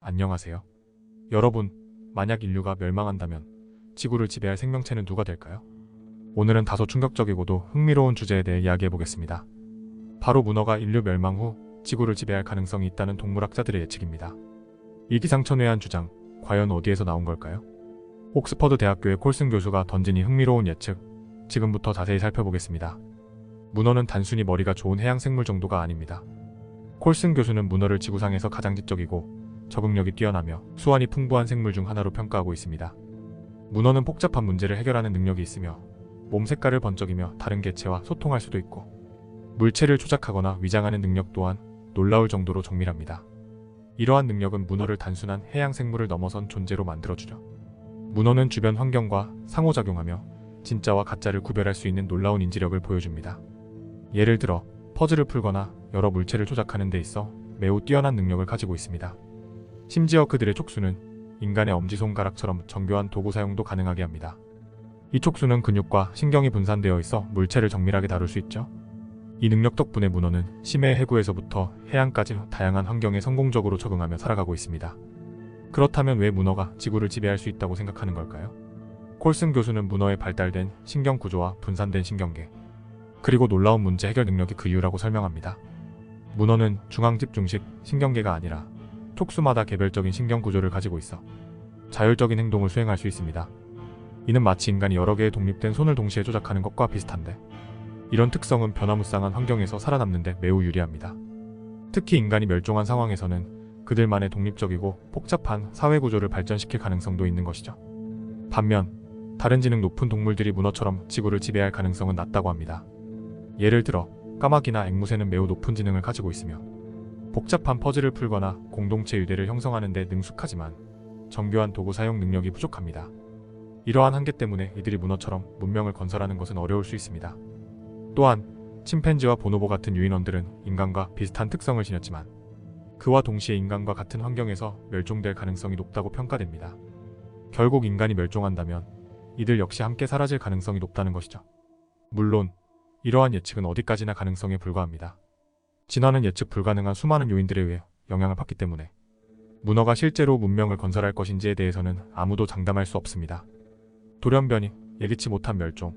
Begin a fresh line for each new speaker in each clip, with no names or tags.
안녕하세요. 여러분, 만약 인류가 멸망한다면 지구를 지배할 생명체는 누가 될까요? 오늘은 다소 충격적이고도 흥미로운 주제에 대해 이야기해 보겠습니다. 바로 문어가 인류 멸망 후 지구를 지배할 가능성이 있다는 동물학자들의 예측입니다. 이 기상천외한 주장, 과연 어디에서 나온 걸까요? 옥스퍼드 대학교의 콜슨 교수가 던진 이 흥미로운 예측, 지금부터 자세히 살펴보겠습니다. 문어는 단순히 머리가 좋은 해양 생물 정도가 아닙니다. 콜슨 교수는 문어를 지구상에서 가장 지적이고 적응력이 뛰어나며 수완이 풍부한 생물 중 하나로 평가하고 있습니다. 문어는 복잡한 문제를 해결하는 능력이 있으며 몸 색깔을 번쩍이며 다른 개체와 소통할 수도 있고 물체를 조작하거나 위장하는 능력 또한 놀라울 정도로 정밀합니다. 이러한 능력은 문어를 단순한 해양 생물을 넘어선 존재로 만들어주죠. 문어는 주변 환경과 상호작용하며 진짜와 가짜를 구별할 수 있는 놀라운 인지력을 보여줍니다. 예를 들어 퍼즐을 풀거나 여러 물체를 조작하는 데 있어 매우 뛰어난 능력을 가지고 있습니다. 심지어 그들의 촉수는 인간의 엄지손가락처럼 정교한 도구 사용도 가능하게 합니다. 이 촉수는 근육과 신경이 분산되어 있어 물체를 정밀하게 다룰 수 있죠. 이 능력 덕분에 문어는 심해 해구에서부터 해안까지 다양한 환경에 성공적으로 적응하며 살아가고 있습니다. 그렇다면 왜 문어가 지구를 지배할 수 있다고 생각하는 걸까요? 콜슨 교수는 문어의 발달된 신경 구조와 분산된 신경계, 그리고 놀라운 문제 해결 능력이 그 이유라고 설명합니다. 문어는 중앙집중식 신경계가 아니라 촉수마다 개별적인 신경 구조를 가지고 있어 자율적인 행동을 수행할 수 있습니다. 이는 마치 인간이 여러 개의 독립된 손을 동시에 조작하는 것과 비슷한데, 이런 특성은 변화무쌍한 환경에서 살아남는 데 매우 유리합니다. 특히 인간이 멸종한 상황에서는 그들만의 독립적이고 복잡한 사회 구조를 발전시킬 가능성도 있는 것이죠. 반면 다른 지능 높은 동물들이 문어처럼 지구를 지배할 가능성은 낮다고 합니다. 예를 들어 까마귀나 앵무새는 매우 높은 지능을 가지고 있으며 복잡한 퍼즐을 풀거나 공동체 유대를 형성하는 데 능숙하지만 정교한 도구 사용 능력이 부족합니다. 이러한 한계 때문에 이들이 문어처럼 문명을 건설하는 것은 어려울 수 있습니다. 또한 침팬지와 보노보 같은 유인원들은 인간과 비슷한 특성을 지녔지만 그와 동시에 인간과 같은 환경에서 멸종될 가능성이 높다고 평가됩니다. 결국 인간이 멸종한다면 이들 역시 함께 사라질 가능성이 높다는 것이죠. 물론 이러한 예측은 어디까지나 가능성에 불과합니다. 진화는 예측 불가능한 수많은 요인들에 의해 영향을 받기 때문에 문어가 실제로 문명을 건설할 것인지에 대해서는 아무도 장담할 수 없습니다. 돌연변이, 예기치 못한 멸종,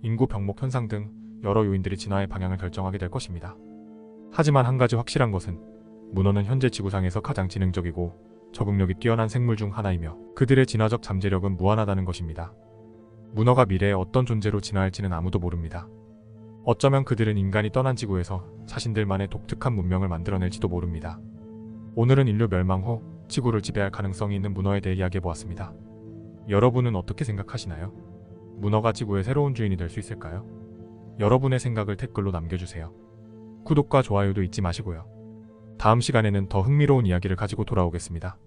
인구 병목 현상 등 여러 요인들이 진화의 방향을 결정하게 될 것입니다. 하지만 한 가지 확실한 것은 문어는 현재 지구상에서 가장 지능적이고 적응력이 뛰어난 생물 중 하나이며 그들의 진화적 잠재력은 무한하다는 것입니다. 문어가 미래에 어떤 존재로 진화할지는 아무도 모릅니다. 어쩌면 그들은 인간이 떠난 지구에서 자신들만의 독특한 문명을 만들어낼지도 모릅니다. 오늘은 인류 멸망 후 지구를 지배할 가능성이 있는 문어에 대해 이야기해보았습니다. 여러분은 어떻게 생각하시나요? 문어가 지구의 새로운 주인이 될 수 있을까요? 여러분의 생각을 댓글로 남겨주세요. 구독과 좋아요도 잊지 마시고요. 다음 시간에는 더 흥미로운 이야기를 가지고 돌아오겠습니다.